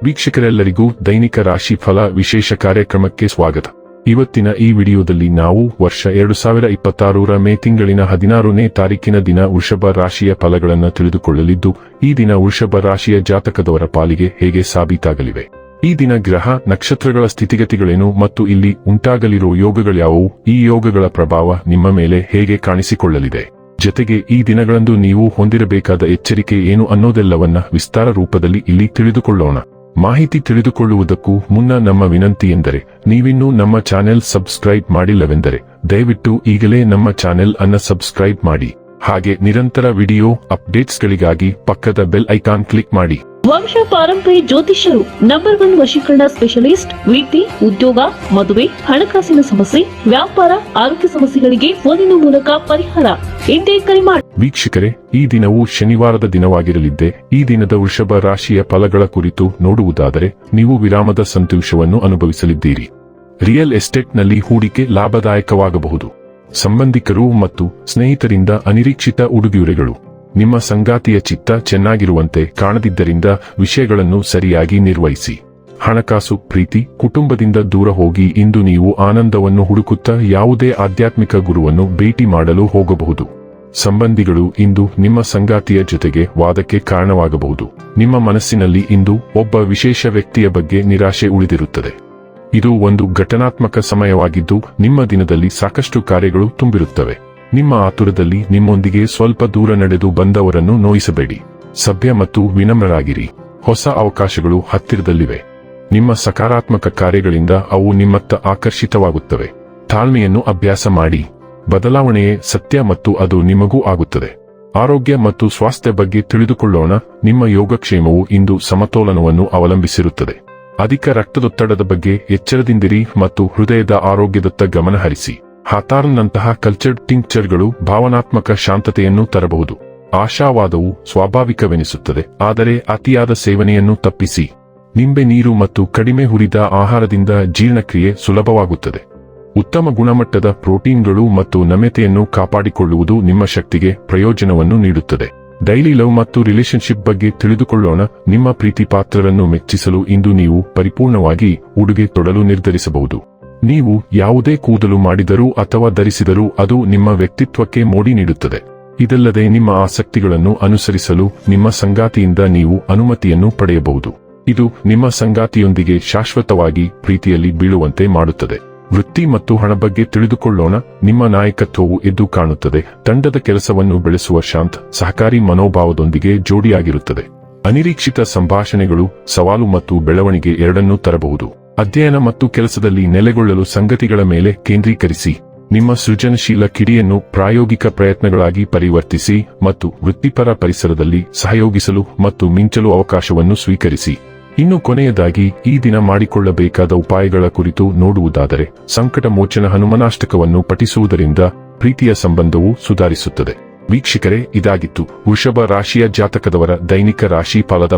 ವೀಕ್ಷಕರೆಲ್ಲರಿಗೂ ದೈನಿಕ ರಾಶಿ ಫಲ ವಿಶೇಷ ಕಾರ್ಯಕ್ರಮಕ್ಕೆ ಸ್ವಾಗತ. ಇವತ್ತಿನ ಈ ವಿಡಿಯೋದಲ್ಲಿ ನಾವು ವರ್ಷ 2026ರ ಮೇ ತಿಂಗಳಿನ 16ನೇ ತಾರೀಕಿನ ದಿನ ವೃಷಭ ರಾಶಿಯ ಫಲಗಳನ್ನು ತಿಳಿದುಕೊಳ್ಳಲಿದ್ದು, ಈ ದಿನ ವೃಷಭ ರಾಶಿಯ ಜಾತಕದವರ ಪಾಲಿಗೆ ಹೇಗೆ ಸಾಬೀತಾಗಲಿವೆ, ಈ ದಿನ ಗ್ರಹ ನಕ್ಷತ್ರಗಳ ಸ್ಥಿತಿಗತಿಗಳೇನು ಮತ್ತು ಇಲ್ಲಿ ಉಂಟಾಗಲಿರುವ ಯೋಗಗಳ್ಯಾವುವು, ಈ ಯೋಗಗಳ ಪ್ರಭಾವ ನಿಮ್ಮ ಮೇಲೆ ಹೇಗೆ ಕಾಣಿಸಿಕೊಳ್ಳಲಿದೆ, ಜತೆಗೆ ಈ ದಿನಗಳಂದು ನೀವು ಹೊಂದಿರಬೇಕಾದ ಎಚ್ಚರಿಕೆ ಏನು ಅನ್ನೋದೆಲ್ಲವನ್ನ ವಿಸ್ತಾರ ರೂಪದಲ್ಲಿ ಇಲ್ಲಿ ತಿಳಿದುಕೊಳ್ಳೋಣ. ಮಾಹಿತಿ ತಿಳಿದುಕೊಳ್ಳುವುದಕ್ಕೂ ಮುನ್ನ ನಮ್ಮ ವಿನಂತಿ ಎಂದರೆ, ನೀವಿನ್ನೂ ನಮ್ಮ ಚಾನೆಲ್ ಸಬ್ಸ್ಕ್ರೈಬ್ ಮಾಡಿಲ್ಲವೆಂದರೆ ದಯವಿಟ್ಟು ಈಗಲೇ ನಮ್ಮ ಚಾನೆಲ್ ಅನ್ನು ಸಬ್ಸ್ಕ್ರೈಬ್ ಮಾಡಿ. ಹಾಗೆ ನಿರಂತರ ವಿಡಿಯೋ ಅಪ್ಡೇಟ್ಸ್ಗಳಿಗಾಗಿ ಪಕ್ಕದ ಬೆಲ್ ಐಕಾನ್ ಕ್ಲಿಕ್ ಮಾಡಿ. ವಂಶ ಪಾರಂಪರ್ಯ ಜ್ಯೋತಿಷ್ಯರು ನಂಬರ್ 1 ವಶೀಕರಣ ಸ್ಪೆಷಲಿಸ್ಟ್. ವೃತ್ತಿ, ಉದ್ಯೋಗ, ಮದುವೆ, ಹಣಕಾಸಿನ ಸಮಸ್ಯೆ, ವ್ಯಾಪಾರ, ಆರೋಗ್ಯ ಸಮಸ್ಯೆಗಳಿಗೆ ಫೋನಿನ ಮೂಲಕ ಪರಿಹಾರ. ಇಂದೇ ಕರೆ ಮಾಡಿ. ವೀಕ್ಷಕರೇ, ಈ ದಿನವು ಶನಿವಾರದ ದಿನವಾಗಿರಲಿದ್ದೆ. ಈ ದಿನದ ವೃಷಭ ರಾಶಿಯ ಫಲಗಳ ಕುರಿತು ನೋಡುವುದಾದರೆ, ನೀವು ವಿರಾಮದ ಸಂತೋಷವನ್ನು ಅನುಭವಿಸಲಿದ್ದೀರಿ. ರಿಯಲ್ ಎಸ್ಟೇಟ್ನಲ್ಲಿ ಹೂಡಿಕೆ ಲಾಭದಾಯಕವಾಗಬಹುದು. ಸಂಬಂಧಿಕರು ಮತ್ತು ಸ್ನೇಹಿತರಿಂದ ಅನಿರೀಕ್ಷಿತ ಉಡುಗೊರೆಗಳು. ನಿಮ್ಮ ಸಂಗಾತಿಯ ಚಿತ್ತ ಚೆನ್ನಾಗಿರುವಂತೆ ಕಾಣದಿದ್ದರಿಂದ ವಿಷಯಗಳನ್ನು ಸರಿಯಾಗಿ ನಿರ್ವಹಿಸಿ. ಹಣಕಾಸು, ಪ್ರೀತಿ, ಕುಟುಂಬದಿಂದ ದೂರ ಹೋಗಿ ಇಂದು ನೀವು ಆನಂದವನ್ನು ಹುಡುಕುತ್ತಾ ಯಾವುದೇ ಆಧ್ಯಾತ್ಮಿಕ ಗುರುವನ್ನು ಭೇಟಿ ಮಾಡಲು ಹೋಗಬಹುದು. ಸಂಬಂಧಿಗಳು ಇಂದು ನಿಮ್ಮ ಸಂಗಾತಿಯ ಜೊತೆಗೆ ವಾದಕ್ಕೆ ಕಾರಣವಾಗಬಹುದು. ನಿಮ್ಮ ಮನಸ್ಸಿನಲ್ಲಿ ಇಂದು ಒಬ್ಬ ವಿಶೇಷ ವ್ಯಕ್ತಿಯ ಬಗ್ಗೆ ನಿರಾಶೆ ಉಳಿದಿರುತ್ತದೆ. ಇದು ಒಂದು ಘಟನಾತ್ಮಕ ಸಮಯವಾಗಿದ್ದು, ನಿಮ್ಮ ದಿನದಲ್ಲಿ ಸಾಕಷ್ಟು ಕಾರ್ಯಗಳು ತುಂಬಿರುತ್ತವೆ. ನಿಮ್ಮ ಆತುರದಲ್ಲಿ ನಿಮ್ಮೊಂದಿಗೆ ಸ್ವಲ್ಪ ದೂರ ನಡೆದು ಬಂದವರನ್ನು ನೋಯಿಸಬೇಡಿ. ಸಭ್ಯ ಮತ್ತು ವಿನಮ್ರರಾಗಿರಿ. ಹೊಸ ಅವಕಾಶಗಳು ಹತ್ತಿರದಲ್ಲಿವೆ. ನಿಮ್ಮ ಸಕಾರಾತ್ಮಕ ಕಾರ್ಯಗಳಿಂದ ಅವು ನಿಮ್ಮತ್ತ ಆಕರ್ಷಿತವಾಗುತ್ತವೆ. ತಾಳ್ಮೆಯನ್ನು ಅಭ್ಯಾಸ ಮಾಡಿ. ಬದಲಾವಣೆಯೇ ಸತ್ಯ ಮತ್ತು ಅದು ನಿಮಗೂ ಆಗುತ್ತದೆ. ಆರೋಗ್ಯ ಮತ್ತು ಸ್ವಾಸ್ಥ್ಯ ಬಗ್ಗೆ ತಿಳಿದುಕೊಳ್ಳೋಣ. ನಿಮ್ಮ ಯೋಗಕ್ಷೇಮವು ಇಂದು ಸಮತೋಲನವನ್ನು ಅವಲಂಬಿಸಿರುತ್ತದೆ. ಅಧಿಕ ರಕ್ತದೊತ್ತಡದ ಬಗ್ಗೆ ಎಚ್ಚರದಿಂದಿರಿ ಮತ್ತು ಹೃದಯದ ಆರೋಗ್ಯದತ್ತ ಗಮನ ಹರಿಸಿ. ಹಾತಾರ್ನ್ನಂತಹ ಕಲ್ಚರ್ಡ್ ಟಿಂಕ್ಚರ್ಗಳು ಭಾವನಾತ್ಮಕ ಶಾಂತತೆಯನ್ನು ತರಬಹುದು. ಆಶಾವಾದವು ಸ್ವಾಭಾವಿಕವೆನಿಸುತ್ತದೆ, ಆದರೆ ಅತಿಯಾದ ಸೇವನೆಯನ್ನು ತಪ್ಪಿಸಿ. ನಿಂಬೆ ನೀರು ಮತ್ತು ಕಡಿಮೆ ಹುರಿದ ಆಹಾರದಿಂದ ಜೀರ್ಣಕ್ರಿಯೆ ಸುಲಭವಾಗುತ್ತದೆ. ಉತ್ತಮ ಗುಣಮಟ್ಟದ ಪ್ರೋಟೀನ್ಗಳು ಮತ್ತು ನಮ್ಯತೆಯನ್ನು ಕಾಪಾಡಿಕೊಳ್ಳುವುದು ನಿಮ್ಮ ಶಕ್ತಿಗೆ ಪ್ರಯೋಜನವನ್ನು ನೀಡುತ್ತದೆ. ಡೈಲಿ ಲವ್ ಮತ್ತು ರಿಲೇಶನ್ಶಿಪ್ ಬಗ್ಗೆ ತಿಳಿದುಕೊಳ್ಳೋಣ. ನಿಮ್ಮ ಪ್ರೀತಿ ಪಾತ್ರರನ್ನು ಮೆಚ್ಚಿಸಲು ಇಂದು ನೀವು ಪರಿಪೂರ್ಣವಾಗಿ ಉಡುಗೆ ತೊಡಲು ನಿರ್ಧರಿಸಬಹುದು. ನೀವು ಯಾವುದೇ ಕೂದಲು ಮಾಡಿದರೂ ಅಥವಾ ಧರಿಸಿದರೂ ಅದು ನಿಮ್ಮ ವ್ಯಕ್ತಿತ್ವಕ್ಕೆ ಮೋಡಿ ನೀಡುತ್ತದೆ. ಇದಲ್ಲದೆ ನಿಮ್ಮ ಆಸಕ್ತಿಗಳನ್ನು ಅನುಸರಿಸಲು ನಿಮ್ಮ ಸಂಗಾತಿಯಿಂದ ನೀವು ಅನುಮತಿಯನ್ನು ಪಡೆಯಬಹುದು. ಇದು ನಿಮ್ಮ ಸಂಗಾತಿಯೊಂದಿಗೆ ಶಾಶ್ವತವಾಗಿ ಪ್ರೀತಿಯಲ್ಲಿ ಬೀಳುವಂತೆ ಮಾಡುತ್ತದೆ. ವೃತ್ತಿ ಮತ್ತು ಹಣ ಬಗ್ಗೆ ತಿಳಿದುಕೊಳ್ಳೋಣ. ನಿಮ್ಮ ನಾಯಕತ್ವವು ಎದ್ದು ಕಾಣುತ್ತದೆ. ತಂಡದ ಕೆಲಸವನ್ನು ಬೆಳೆಸುವ ಶಾಂತ, ಸಹಕಾರಿ ಮನೋಭಾವದೊಂದಿಗೆ ಜೋಡಿಯಾಗಿರುತ್ತದೆ. ಅನಿರೀಕ್ಷಿತ ಸಂಭಾಷಣೆಗಳು ಸವಾಲು ಮತ್ತು ಬೆಳವಣಿಗೆ ಎರಡನ್ನೂ ತರಬಹುದು. ಅಧ್ಯಯನ ಮತ್ತು ಕೆಲಸದಲ್ಲಿ ನೆಲೆಗೊಳ್ಳಲು ಸಂಗತಿಗಳ ಮೇಲೆ ಕೇಂದ್ರೀಕರಿಸಿ. ನಿಮ್ಮ ಸೃಜನಶೀಲ ಕಿಡಿಯನ್ನು ಪ್ರಾಯೋಗಿಕ ಪ್ರಯತ್ನಗಳಾಗಿ ಪರಿವರ್ತಿಸಿ ಮತ್ತು ವೃತ್ತಿಪರ ಪರಿಸರದಲ್ಲಿ ಸಹಯೋಗಿಸಲು ಮತ್ತು ಮಿಂಚಲು ಅವಕಾಶವನ್ನು ಸ್ವೀಕರಿಸಿ. ಇನ್ನು ಕೊನೆಯದಾಗಿ, ಈ ದಿನ ಮಾಡಿಕೊಳ್ಳಬೇಕಾದ ಉಪಾಯಗಳ ಕುರಿತು ನೋಡುವುದಾದರೆ, ಸಂಕಟ ಮೋಚನ ಹನುಮನಾಷ್ಟಕವನ್ನು ಪಠಿಸುವುದರಿಂದ ಪ್ರೀತಿಯ ಸಂಬಂಧವು ಸುಧಾರಿಸುತ್ತದೆ. ವೀಕ್ಷಕರೇ, ಇದಾಗಿತ್ತು ವೃಷಭ ರಾಶಿಯ ಜಾತಕದವರ ದೈನಿಕ ರಾಶಿ ಫಲದ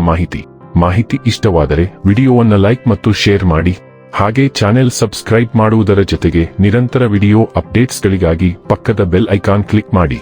ಮಾಹಿತಿ ಇಷ್ಟವಾದರೆ ವಿಡಿಯೋವನ್ನು ಲೈಕ್ ಮತ್ತು ಶೇರ್ ಮಾಡಿ. ಹಾಗೆ ಚಾನೆಲ್ ಸಬ್ಸ್ಕ್ರೈಬ್ ಮಾಡುವುದರ ಜೊತೆಗೆ ನಿರಂತರ ವಿಡಿಯೋ ಅಪ್ಡೇಟ್ಸ್ಗಳಿಗಾಗಿ ಪಕ್ಕದ ಬೆಲ್ ಐಕಾನ್ ಕ್ಲಿಕ್ ಮಾಡಿ.